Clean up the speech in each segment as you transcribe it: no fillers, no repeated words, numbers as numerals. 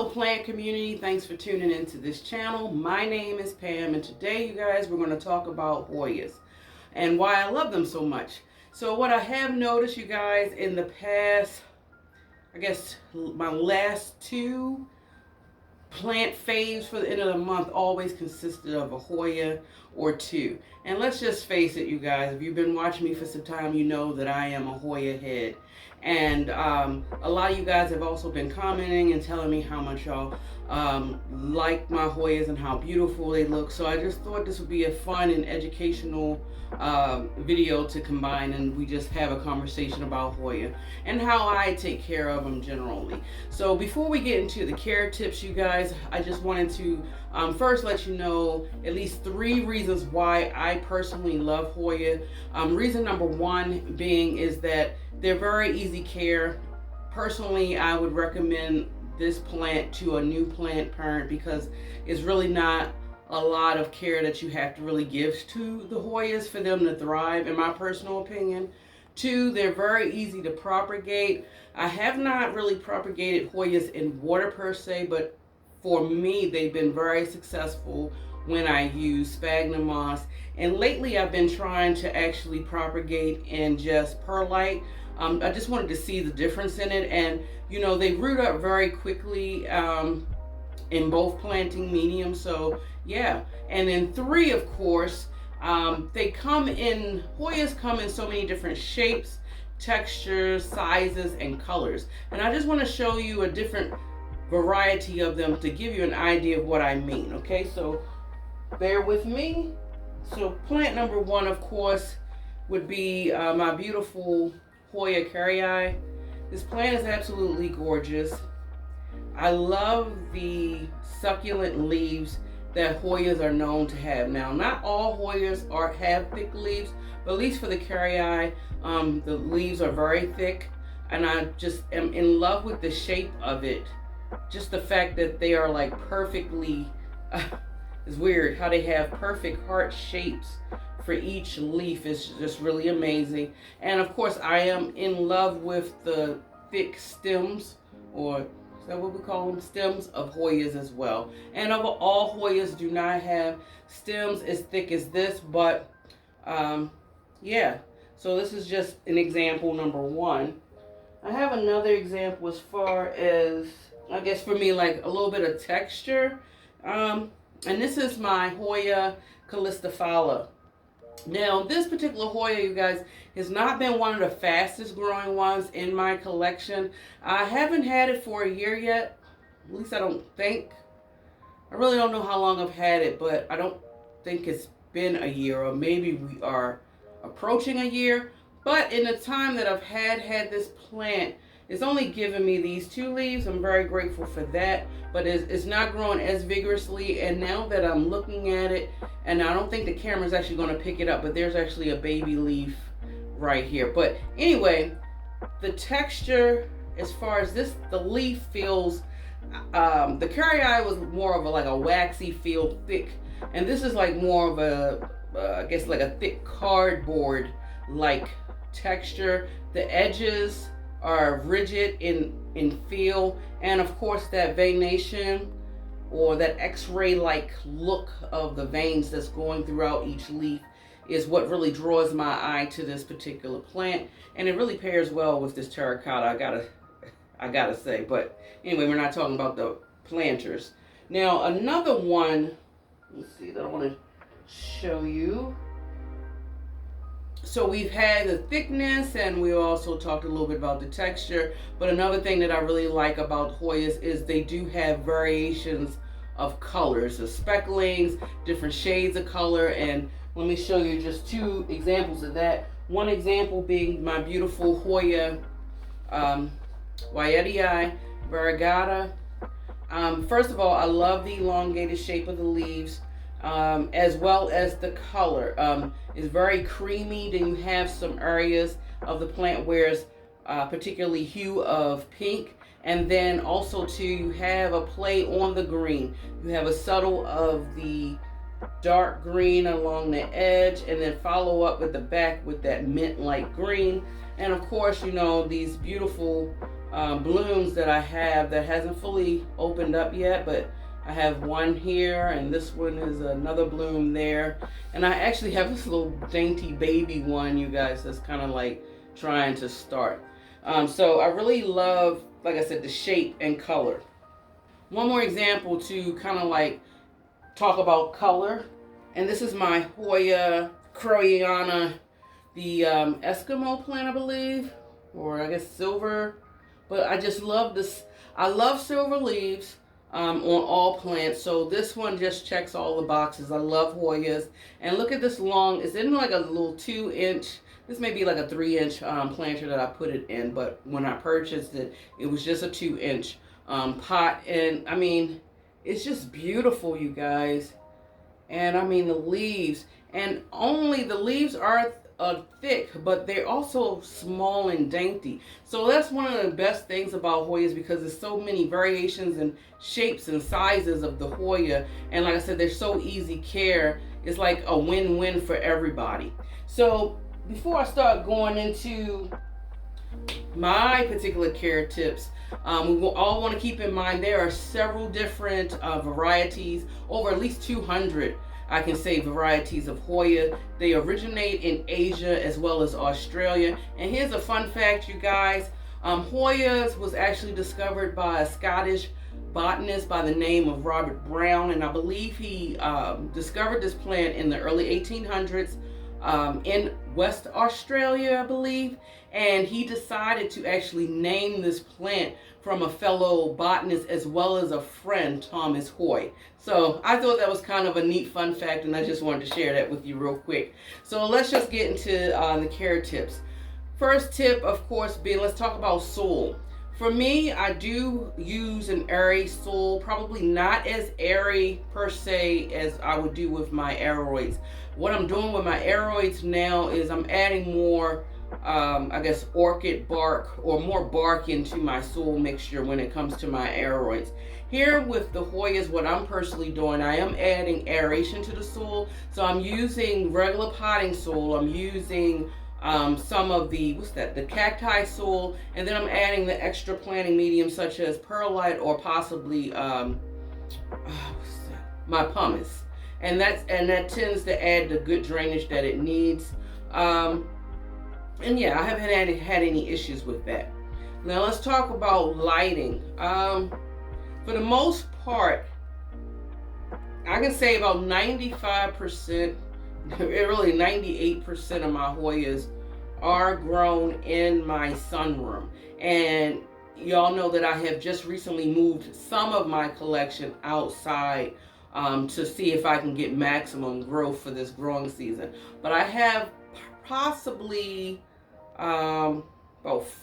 Hello plant community, thanks for tuning into this channel. My name is Pam, and today you guys we're going to talk about Hoyas and why I love them so much. So what I have noticed, you guys, in the past, I guess my last two plant faves for the end of the month always consisted of a Hoya or two. And let's just face it, you guys, if you've been watching me for some time, you know that I am a Hoya head. And a lot of you guys have also been commenting and telling me how much y'all like my Hoyas and how beautiful they look. So I just thought this would be a fun and educational video to combine, and we just have a conversation about Hoya and how I take care of them generally. So before we get into the care tips, you guys, I just wanted to first let you know at least 3 reasons why I personally love Hoya. Reason number 1 being is that they're very easy care. Personally, I would recommend this plant to a new plant parent because it's really not a lot of care that you have to really give to the Hoyas for them to thrive, in my personal opinion. 2, they're very easy to propagate. I have not really propagated Hoyas in water per se, but for me, they've been very successful when I use sphagnum moss. And lately, I've been trying to actually propagate in just perlite. I just wanted to see the difference in it, and you know, they root up very quickly in both planting mediums. So yeah. And then 3, of course, they come in, Hoyas come in so many different shapes, textures, sizes, and colors. And I just want to show you a different variety of them to give you an idea of what I mean. Okay, so bear with me. So plant number 1, of course, would be my beautiful Hoya Carry Eye. This plant is absolutely gorgeous. I love the succulent leaves that Hoyas are known to have. Now, not all Hoyas have thick leaves, but at least for the Carry Eye, the leaves are very thick, and I just am in love with the shape of it. Just the fact that they are like perfectly, it's weird how they have perfect heart shapes for each leaf. Is just really amazing. And of course, I am in love with the thick stems, or is that what we call them? Stems of Hoyas as well. And of all Hoyas do not have stems as thick as this, but yeah. So this is just an example number 1. I have another example as far as, I guess for me, like a little bit of texture. And this is my Hoya callistifala. Now, this particular Hoya, you guys, has not been one of the fastest growing ones in my collection. I haven't had it for a year yet. At least I don't think. I really don't know how long I've had it, but I don't think it's been a year, or maybe we are approaching a year. But in the time that I've had this plant, it's only given me these 2 leaves. I'm very grateful for that, but it's not growing as vigorously. And now that I'm looking at it, and I don't think the camera is actually going to pick it up, but there's actually a baby leaf right here. But anyway, the texture, as far as this, the leaf feels, the Carry Eye was more of like a waxy feel, thick, and this is like more of a, I guess like a thick cardboard like texture. The edges are rigid in feel, and of course that veination, or that x-ray like look of the veins that's going throughout each leaf, is what really draws my eye to this particular plant. And it really pairs well with this terracotta, I gotta say. But anyway, we're not talking about the planters. Now another one, let's see, that I want to show you. So we've had the thickness, and we also talked a little bit about the texture. But another thing that I really like about Hoyas is they do have variations of colors, the specklings, different shades of color. And let me show you just 2 examples of that. One example being my beautiful Hoya Eye variegata. First of all, I love the elongated shape of the leaves. As well as the color. It's very creamy. Then you have some areas of the plant where it's particularly hue of pink. And then also too, you have a play on the green. You have a subtle of the dark green along the edge, and then follow up with the back with that mint light green. And of course, you know, these beautiful blooms that I have that hasn't fully opened up yet, but I have one here, and this one is another bloom there. And I actually have this little dainty baby one, you guys, that's kind of like trying to start. So I really love, like I said, the shape and color. One more example to kind of like talk about color. And this is my Hoya Carry Eye, the Eskimo plant, I believe, or I guess silver. But I just love this. I love silver leaves on all plants. So this one just checks all the boxes. I love Hoyas. And look at this long, it's in like a little 2-inch, this may be like a 3-inch planter that I put it in. But when I purchased it, it was just a 2-inch pot. And I mean, it's just beautiful, you guys. And I mean, the leaves, and only the leaves are thick, but they're also small and dainty. So that's one of the best things about Hoyas, because there's so many variations and shapes and sizes of the Hoya. And like I said, they're so easy care. It's like a win-win for everybody. So before I start going into my particular care tips, we will all want to keep in mind there are several different varieties, over at least 200, I can say, varieties of Hoya. They originate in Asia as well as Australia. And here's a fun fact, you guys. Hoyas was actually discovered by a Scottish botanist by the name of Robert Brown, and I believe he discovered this plant in the early 1800s in West Australia, I believe. And he decided to actually name this plant from a fellow botanist as well as a friend, Thomas Hoy. So I thought that was kind of a neat fun fact, and I just wanted to share that with you real quick. So let's just get into the care tips. First tip, of course, being, let's talk about soil. For me, I do use an airy soil, probably not as airy per se as I would do with my aeroids. What I'm doing with my aeroids now is I'm adding more I guess orchid bark, or more bark, into my soil mixture when it comes to my aeroids. Here with the Hoyas, what I'm personally doing, I am adding aeration to the soil. So I'm using regular potting soil. I'm using some of the, the cacti soil, and then I'm adding the extra planting medium such as perlite, or possibly my pumice. And that tends to add the good drainage that it needs. And yeah, I haven't had any issues with that. Now let's talk about lighting. For the most part, I can say about 95%, really 98% of my Hoyas are grown in my sunroom. And y'all know that I have just recently moved some of my collection outside to see if I can get maximum growth for this growing season. But I have possibly about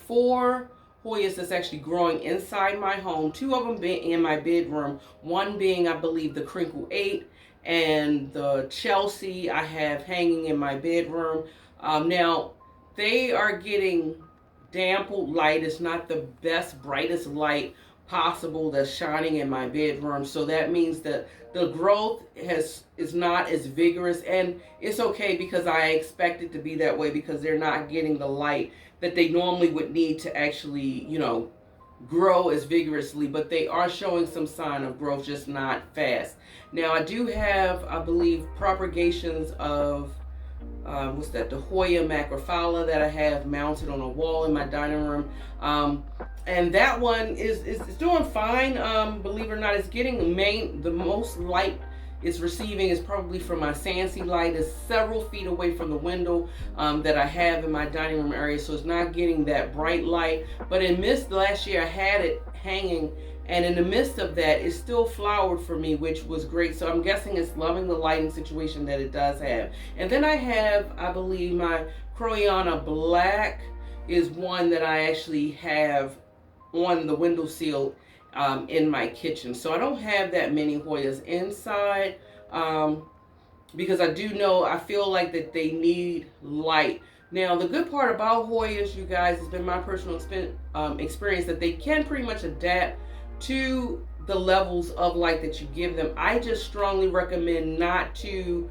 4 Hoyas that's actually growing inside my home. 2 of them being in my bedroom. One being, I believe, the Crinkle 8, and the Chelsea I have hanging in my bedroom. Now, they are getting dampened light. It's not the best, brightest light possible that's shining in my bedroom. So that means that the growth is not as vigorous, and it's okay, because I expect it to be that way, because they're not getting the light that they normally would need to actually, you know, grow as vigorously. But they are showing some sign of growth, just not fast. Now I do have, I believe, propagations of the Hoya macrophylla that I have mounted on a wall in my dining room. And that one is doing fine. Believe it or not, it's getting the most light it's receiving is probably from my Sansi light. It's several feet away from the window that I have in my dining room area, so it's not getting that bright light. But in midst, last year I had it hanging, and in the midst of that, it still flowered for me, which was great. So I'm guessing it's loving the lighting situation that it does have. And then I have, I believe, my Croyana Black is one that I actually have on the windowsill in my kitchen. So I don't have that many Hoyas inside because I do know, I feel like that they need light. Now, the good part about Hoyas, you guys, has been my personal experience that they can pretty much adapt to the levels of light that you give them. I just strongly recommend not to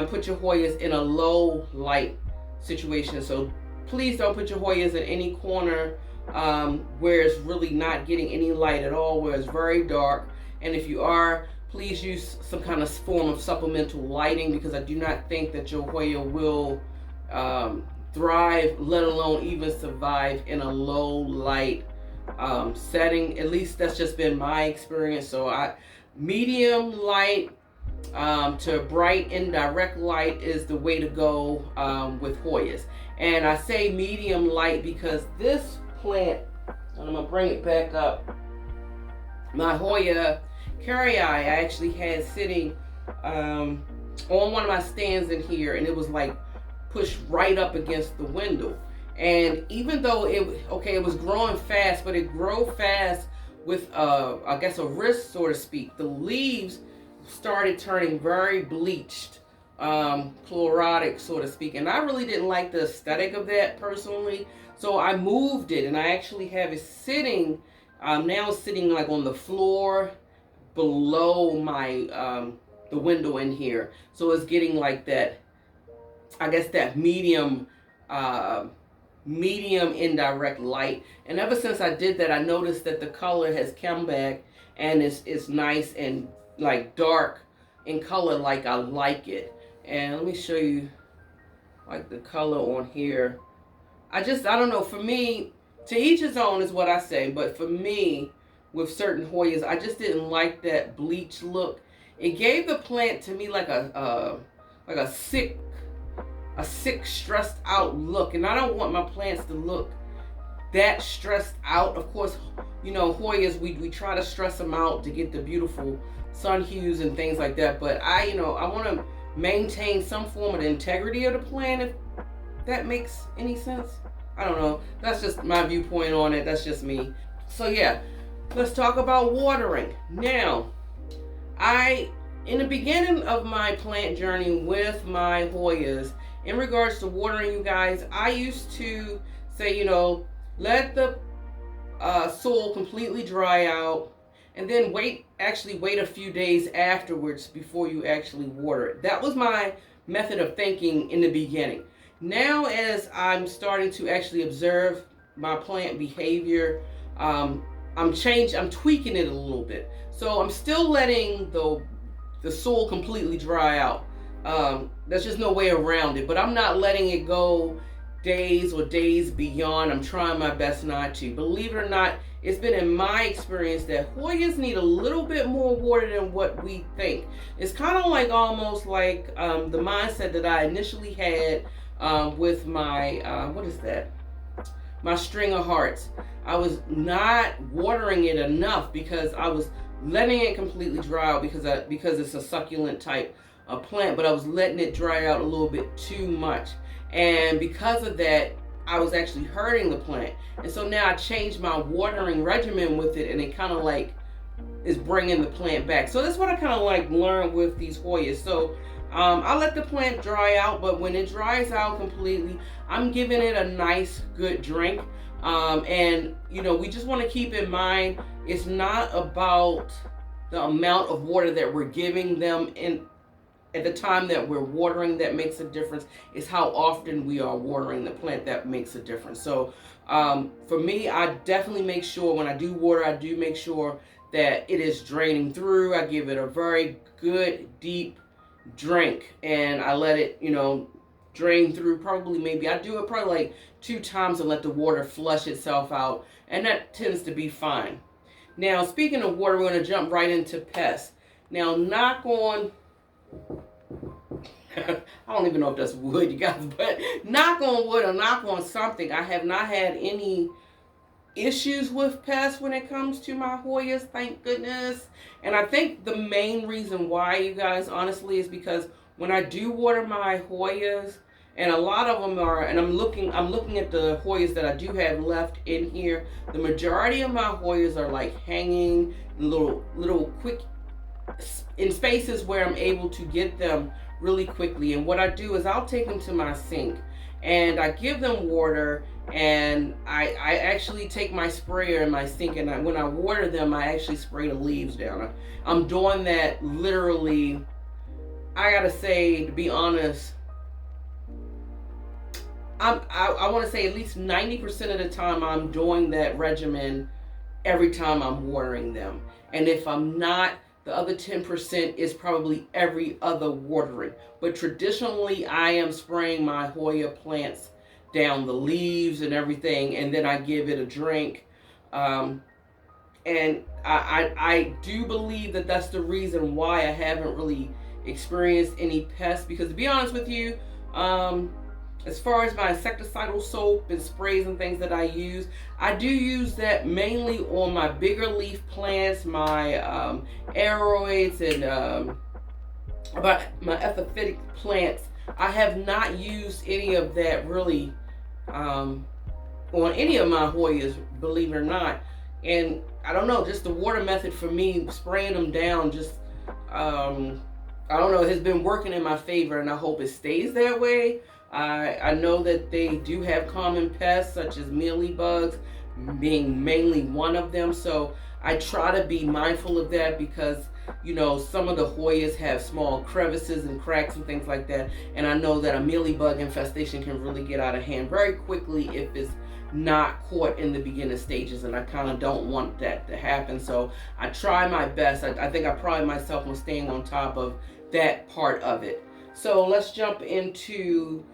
put your Hoyas in a low light situation. So please don't put your Hoyas in any corner where it's really not getting any light at all, where it's very dark. And if you are, please use some kind of form of supplemental lighting, because I do not think that your Hoya will thrive, let alone even survive in a low light setting. At least that's just been my experience. So medium light to bright indirect light is the way to go with Hoyas. And I say medium light because this plant, and I'm gonna bring it back up, my Hoya Carry Eye, I actually had sitting on one of my stands in here, and it was like pushed right up against the window. And even though it was growing fast, but it grew fast with I guess a risk, so to speak. The leaves started turning very bleached, chlorotic, so to speak, and I really didn't like the aesthetic of that personally. So I moved it, and I actually have it sitting now, sitting like on the floor below my the window in here. So it's getting like that, I guess, that medium indirect light. And ever since I did that, I noticed that the color has come back, and it's nice and like dark in color, like I like it. And let me show you like the color on here. I don't know, for me, to each his own is what I say, but for me, with certain Hoyas, I just didn't like that bleach look. It gave the plant to me like a sick, stressed out look, and I don't want my plants to look that stressed out. Of course, you know, Hoyas, we try to stress them out to get the beautiful sun hues and things like that, but I want to maintain some form of the integrity of the plant, if that makes any sense. I don't know. That's just my viewpoint on it. That's just me. So yeah, let's talk about watering. Now, in the beginning of my plant journey with my Hoyas, in regards to watering, you guys, I used to say, let the soil completely dry out, and then wait a few days afterwards before you actually water it. That was my method of thinking in the beginning. Now, as I'm starting to actually observe my plant behavior, I'm tweaking it a little bit. So I'm still letting the soil completely dry out. There's just no way around it, but I'm not letting it go days or days beyond. I'm trying my best not to. Believe it or not, it's been in my experience that Hoyas need a little bit more water than what we think. It's kind of like almost like the mindset that I initially had with my, what is that? My string of hearts. I was not watering it enough because I was letting it completely dry out because it's a succulent type of plant, but I was letting it dry out a little bit too much. And because of that, I was actually hurting the plant. And so now I changed my watering regimen with it, and it kind of like is bringing the plant back. So that's what I kind of like learned with these Hoyas. So I let the plant dry out, but when it dries out completely, I'm giving it a nice, good drink. And we just want to keep in mind, it's not about the amount of water that we're giving them at the time that we're watering that makes a difference. It's how often we are watering the plant that makes a difference. So for me, I definitely make sure when I do water, I do make sure that it is draining through. I give it a very good, deep drink, and I let it, drain through. I do it probably like 2 times and let the water flush itself out, and that tends to be fine. Now, speaking of water, we're going to jump right into pests. Now, knock on, I don't even know if that's wood, you guys, but knock on wood or knock on something, I have not had any issues with pests when it comes to my Hoyas, thank goodness. And I think the main reason why, you guys, honestly, is because when I do water my Hoyas, and a lot of them are, and I'm looking at the Hoyas that I do have left in here, the majority of my Hoyas are like hanging little quick in spaces where I'm able to get them really quickly. And what I do is I'll take them to my sink and I give them water, and I actually take my sprayer in my sink, and when I water them, I actually spray the leaves down. I'm doing that literally, I gotta say, to be honest, I want to say at least 90% of the time I'm doing that regimen every time I'm watering them. And if I'm not, the other 10% is probably every other watering. But traditionally, I am spraying my Hoya plants down the leaves and everything, and then I give it a drink. And I do believe that that's the reason why I haven't really experienced any pests. Because to be honest with you, as far as my insecticidal soap and sprays and things that I do use that mainly on my bigger leaf plants, my aeroids, and about my epiphytic plants. I have not used any of that really on any of my Hoyas, believe it or not. And I don't know, just the water method for me, spraying them down, just I don't know, has been working in my favor, and I hope it stays that way. I know that they do have common pests such as mealybugs being mainly one of them, so I try to be mindful of that because, you know, some of the Hoyas have small crevices and cracks and things like that, and I know that a mealybug infestation can really get out of hand very quickly if it's not caught in the beginning stages, and I kind of don't want that to happen. So I try my best. I think I pride myself on staying on top of that part of it. So let's jump into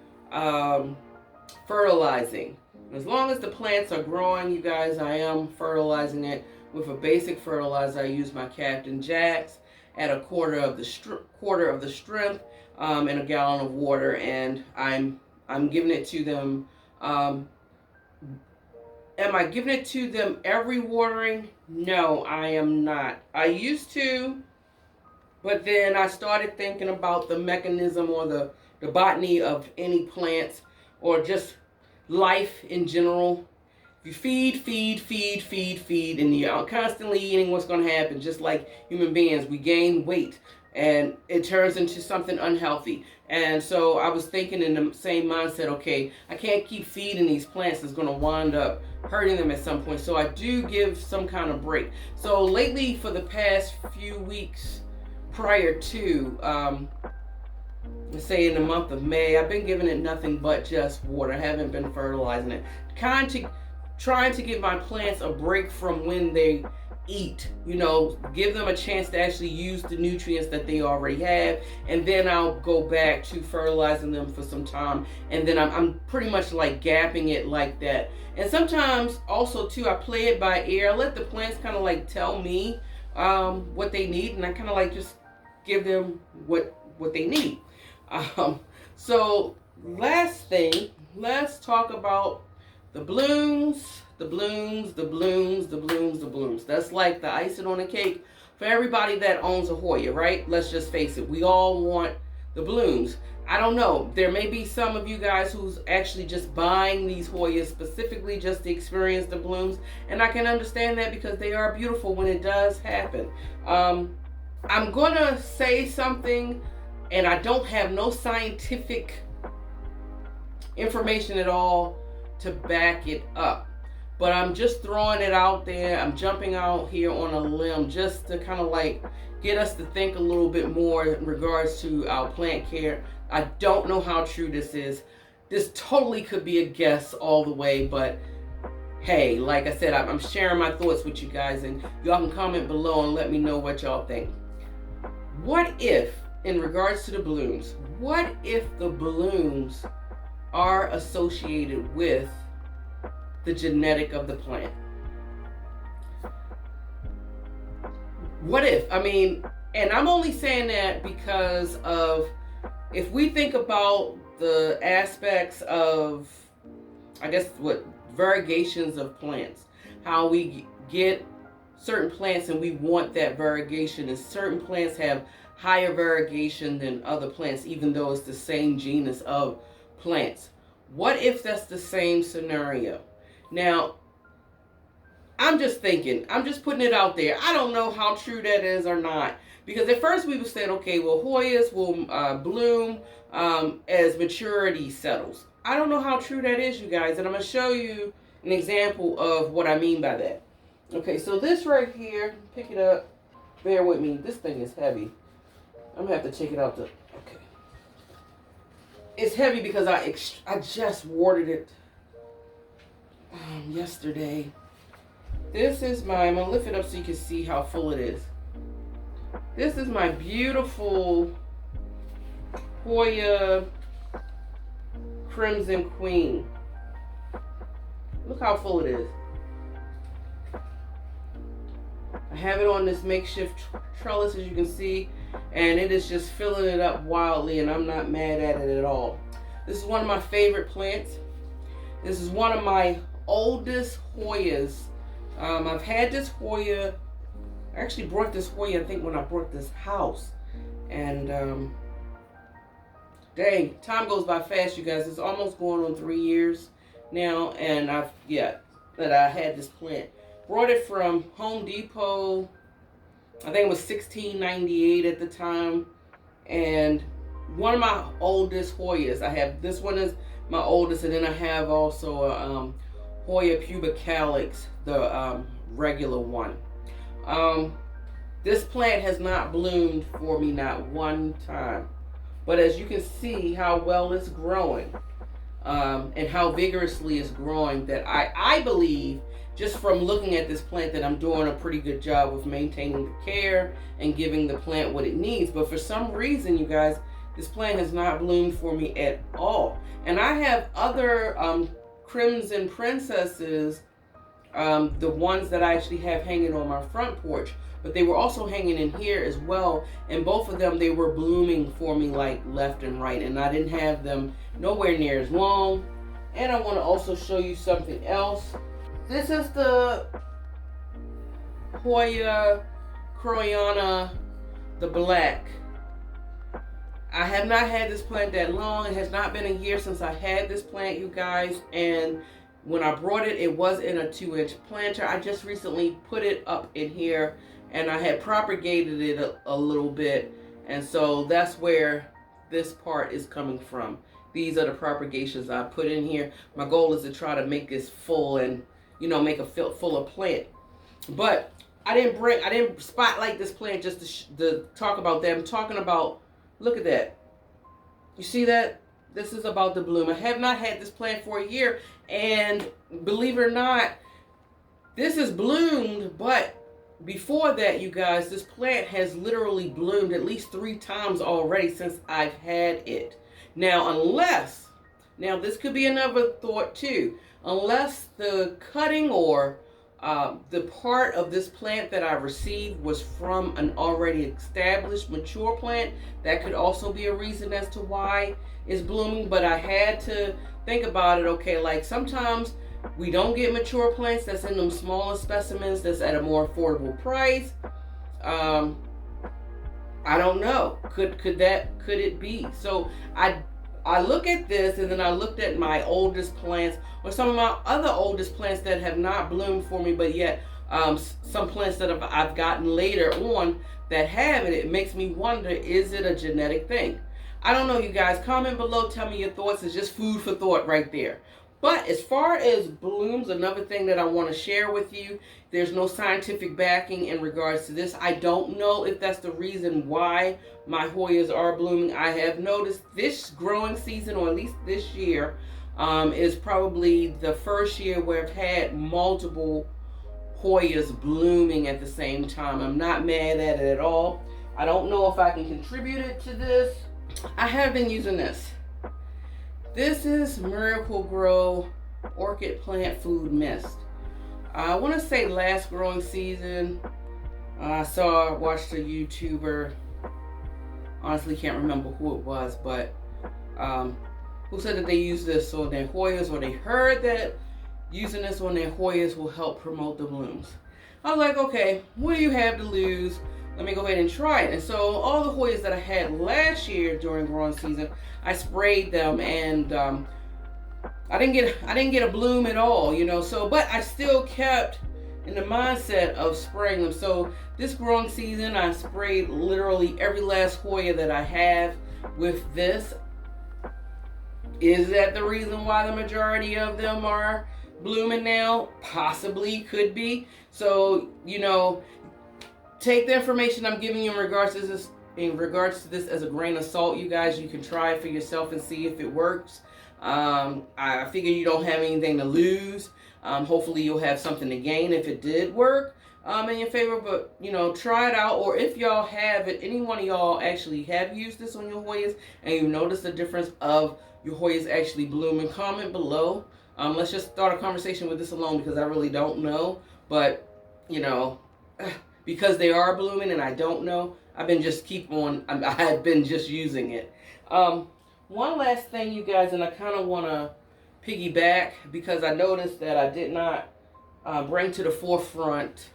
fertilizing. As long as the plants are growing, you guys, I am fertilizing it with a basic fertilizer. I use my Captain Jacks at a quarter of the strength in a gallon of water, and I'm giving it to them. Am I giving it to them every watering? No, I am not. I used to, but then I started thinking about the mechanism or the botany of any plants or just life in general. If you feed, and you're constantly eating, what's going to happen? Just like human beings, we gain weight, and it turns into something unhealthy. And so I was thinking in the same mindset, okay, I can't keep feeding these plants. It's going to wind up hurting them at some point. So I do give some kind of break. So lately, for the past few weeks prior to, let's say in the month of May, I've been giving it nothing but just water. I haven't been fertilizing it. Trying to give my plants a break from when they eat, you know, give them a chance to actually use the nutrients that they already have, and then I'll go back to fertilizing them for some time, and then I'm pretty much like gapping it like that. And sometimes also too, I play it by ear. I let the plants kind of like tell me what they need, and I kind of like just give them what they need. So last thing, let's talk about the blooms. That's like the icing on the cake for everybody that owns a Hoya, right? Let's just face it. We all want the blooms. I don't know. There may be some of you guys who's actually just buying these Hoyas specifically just to experience the blooms. And I can understand that because they are beautiful when it does happen. I'm going to say something, and I don't have no scientific information at all to back it up, but I'm just throwing it out there. I'm jumping out here on a limb just to kind of like get us to think a little bit more in regards to our plant care. I don't know how true this is. This totally could be a guess all the way, but hey, like I said, I'm sharing my thoughts with you guys, and y'all can comment below and let me know what y'all think. What if, in regards to the blooms, what if the blooms are associated with the genetic of the plant? What if? I mean, and I'm only saying that because of, if we think about the aspects of, I guess, what variegations of plants, how we get certain plants and we want that variegation, and certain plants have higher variegation than other plants, even though it's the same genus of plants. What if that's the same scenario? Now, I'm just thinking, I'm just putting it out there. I don't know how true that is or not, because at first we were saying, okay, well, Hoyas will bloom as maturity settles. I don't know how true that is, you guys, and I'm going to show you an example of what I mean by that. Okay, so this right here, pick it up, bear with me, this thing is heavy. I'm going to have to take it out the, okay. it's heavy because I just watered it yesterday. This is I'm going to lift it up so you can see how full it is. This is my beautiful Hoya Crimson Queen. Look how full it is. I have it on this makeshift trellis, as you can see, and it is just filling it up wildly, and I'm not mad at it at all. This is one of my favorite plants. This is one of my oldest Hoyas. I've had this Hoya, I actually brought this Hoya, I think, when I bought this house. And dang, time goes by fast, you guys. It's almost going on 3 years now, and that I had this plant. Brought it from Home Depot. I think it was $16.98 at the time. And one of my oldest Hoyas. I have, this one is my oldest, and then I have also a Hoya pubicalis, the regular one. This plant has not bloomed for me not one time. But as you can see how well it's growing, and how vigorously it's growing, that I believe, just from looking at this plant, that I'm doing a pretty good job of maintaining the care and giving the plant what it needs. But for some reason, you guys, this plant has not bloomed for me at all. And I have other Crimson Princesses, the ones that I actually have hanging on my front porch, but they were also hanging in here as well, and both of them, they were blooming for me like left and right, and I didn't have them nowhere near as long. And I want to also show you something else. This is the Hoya Carry, the black. I have not had this plant that long. It has not been a year since I had this plant, you guys, and when I brought it, it was in a 2-inch planter. I just recently put it up in here, and I had propagated it a little bit, and so that's where this part is coming from. These are the propagations I put in here. My goal is to try to make this full and, you know, make a fuller plant. But I didn't spotlight this plant just to talk about that. I'm talking about, look at that. You see that? This is about to bloom. I have not had this plant for a year, and believe it or not, this has bloomed, but before that, you guys, this plant has literally bloomed at least 3 times already since I've had it. Now, this could be another thought too, unless the cutting or the part of this plant that I received was from an already established mature plant, that could also be a reason as to why it's blooming. But I had to think about it. Okay, like sometimes we don't get mature plants that's in them smaller specimens that's at a more affordable price. I don't know. Could it be? So I look at this, and then I looked at my oldest plants, or some of my other oldest plants that have not bloomed for me, but yet some plants that I've gotten later on that have it. It makes me wonder, is it a genetic thing? I don't know, you guys. Comment below, tell me your thoughts. It's just food for thought right there. But as far as blooms, another thing that I want to share with you, there's no scientific backing in regards to this. I don't know if that's the reason why my Hoyas are blooming. I have noticed this growing season, or at least this year, is probably the first year where I've had multiple Hoyas blooming at the same time. I'm not mad at it at all. I don't know if I can contribute it to this. I have been using this. This is Miracle Grow Orchid Plant Food Mist. I want to say last growing season, I watched a YouTuber, honestly can't remember who it was, but who said that they use this on their Hoyas, or they heard that using this on their Hoyas will help promote the blooms. I was like, okay, what do you have to lose? Let me go ahead and try it. And so all the Hoyas that I had last year during growing season, I sprayed them, and I didn't get a bloom at all, you know. So, but I still kept in the mindset of spraying them. So this growing season, I sprayed literally every last Hoya that I have with this. Is that the reason why the majority of them are blooming now? Possibly, could be. So, you know, take the information I'm giving you in regards to this in regards to this as a grain of salt, you guys. You can try it for yourself and see if it works. I figure you don't have anything to lose. Hopefully you'll have something to gain if it did work in your favor. But, you know, try it out. Or if y'all have it, any one of y'all actually have used this on your Hoyas and you notice the difference of your Hoyas actually blooming, comment below. Let's just start a conversation with this alone because I really don't know. But, you know, because they are blooming and I don't know, I've been just using it. One last thing, you guys, and I kind of want to piggyback because I noticed that I did not bring to the forefront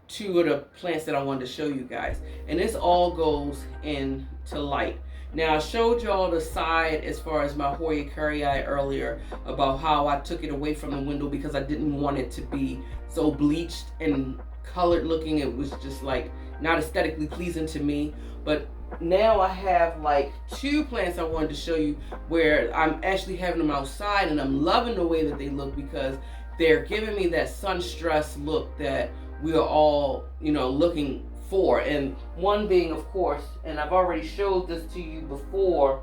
two of the plants that I wanted to show you guys. And this all goes into light. Now, I showed y'all the side as far as my Hoya Carry Eye earlier about how I took it away from the window because I didn't want it to be so bleached and colored looking. It was just like not aesthetically pleasing to me. But now I have like two plants I wanted to show you where I'm actually having them outside and I'm loving the way that they look because they're giving me that sun stress look that we are all, you know, looking for. And one being, of course, and I've already showed this to you before,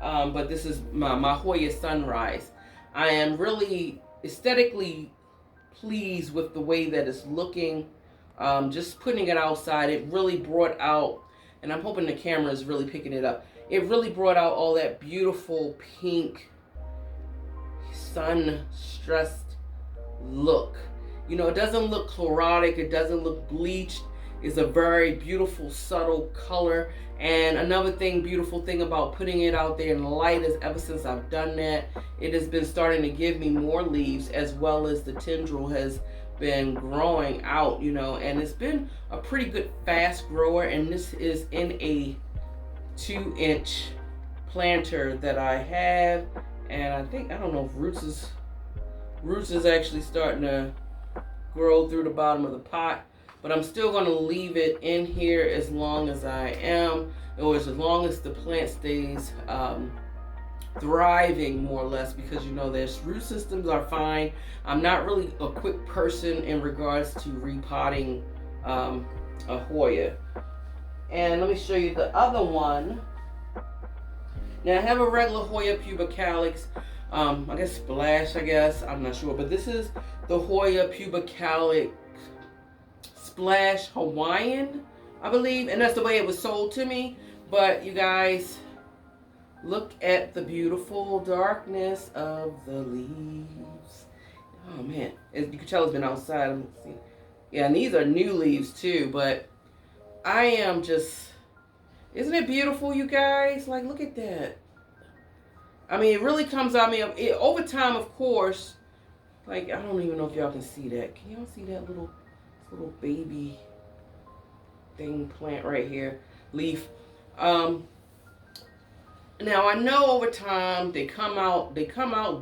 but this is my Hoya Sunrise. I am really aesthetically pleased with the way that it's looking. Just putting it outside, it really brought out, and I'm hoping the camera is really picking it up, it really brought out all that beautiful pink sun stressed look. You know, it doesn't look chlorotic, it doesn't look bleached. It's a very beautiful, subtle color. And another beautiful thing about putting it out there in the light is ever since I've done that, it has been starting to give me more leaves, as well as the tendril has been growing out, you know, and it's been a pretty good fast grower. And this is in a 2-inch planter that I have, and I don't know if roots is actually starting to grow through the bottom of the pot, but I'm still going to leave it in here as long as I am, or as long as the plant stays thriving, more or less, because, you know, their root systems are fine. I'm not really a quick person in regards to repotting a Hoya. And let me show you the other one. Now, I have a regular Hoya pubicalis, I guess Splash, I'm not sure, but this is the Hoya pubicalis Splash Hawaiian, I believe, and that's the way it was sold to me. But you guys, look at the beautiful darkness of the leaves. Oh man, as you can tell, it's been outside. Yeah, and these are new leaves too, but I am just, isn't it beautiful, you guys? Like, look at that. I mean, it really comes out of me over time, of course. Like, I don't even know if y'all can see that. Can y'all see that little baby thing plant right here, leaf? Now I know over time they come out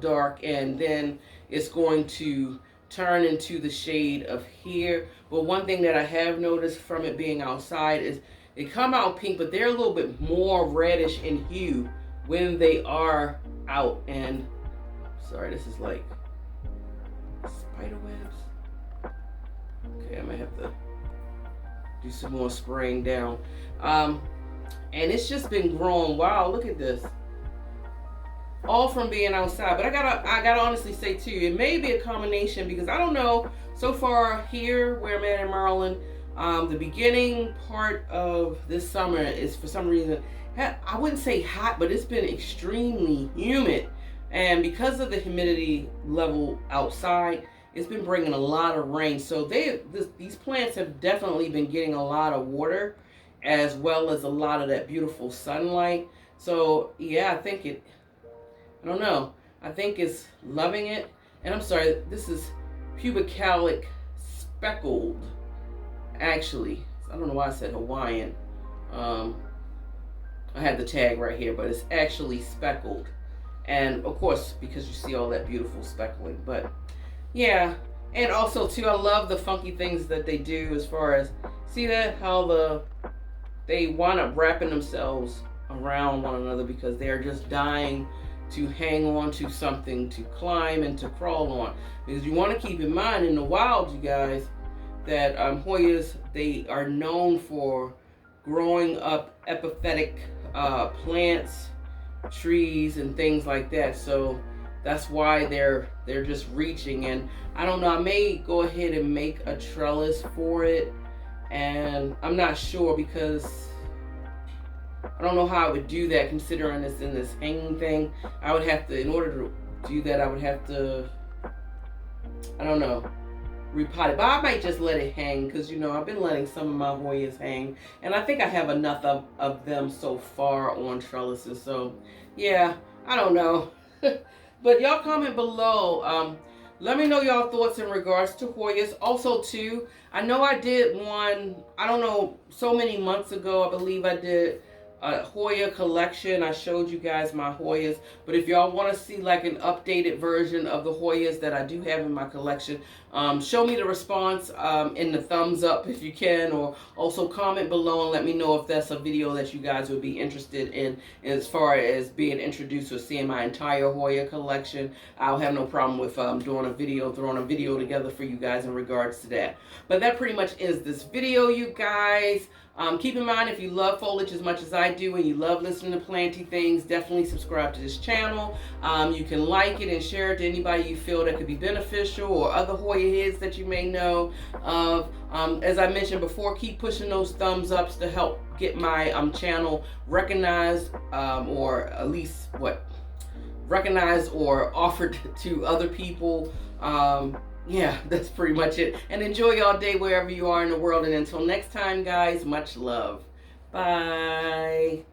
dark, and then it's going to turn into the shade of here. But one thing that I have noticed from it being outside is they come out pink, but they're a little bit more reddish in hue when they are out. And sorry, this is like spider webs. Okay, I might have to do some more spraying down. And it's just been growing. Wow, look at this. All from being outside. But I gotta honestly say too, it may be a combination, because I don't know, so far here where I'm at in Maryland, the beginning part of this summer is, for some reason, I wouldn't say hot, but it's been extremely humid. And because of the humidity level outside, it's been bringing a lot of rain. So these plants have definitely been getting a lot of water, as well as a lot of that beautiful sunlight. So yeah, I don't know, I think it's loving it. And I'm sorry, this is pubicalis speckled, actually. I don't know why I said Hawaiian. I had the tag right here, but it's actually speckled. And of course, because you see all that beautiful speckling. But yeah, and also too, I love the funky things that they do, as far as, see that, how they wind up wrapping themselves around one another, because they're just dying to hang on to something to climb and to crawl on. Because you want to keep in mind, in the wild, you guys, that Hoyas, they are known for growing up epiphytic plants, trees, and things like that. So that's why they're just reaching. And I don't know, I may go ahead and make a trellis for it, and I'm not sure because I don't know how I would do that, considering it's in this hanging thing. I would have to, in order to do that, I would have to, I don't know, repot it. But I might just let it hang, because, you know, I've been letting some of my Hoyas hang. And I think I have enough of them so far on trellises. So, yeah, I don't know. But y'all comment below. Let me know y'all thoughts in regards to Hoyas. Also, too, I know I did one, I don't know, so many months ago, I believe I did a Hoya collection. I showed you guys my Hoyas, but if y'all want to see like an updated version of the Hoyas that I do have in my collection, show me the response in the thumbs up if you can, or also comment below and let me know if that's a video that you guys would be interested in as far as being introduced or seeing my entire Hoya collection. I'll have no problem with doing a video, throwing a video together for you guys in regards to that. But that pretty much is this video, you guys. Keep in mind, if you love foliage as much as I do and you love listening to planty things, definitely subscribe to this channel. You can like it and share it to anybody you feel that could be beneficial, or other Hoya heads that you may know of. As I mentioned before, keep pushing those thumbs ups to help get my channel recognized, or at least recognized or offered to other people. Yeah, that's pretty much it. And enjoy y'all day wherever you are in the world. And until next time, guys, much love. Bye.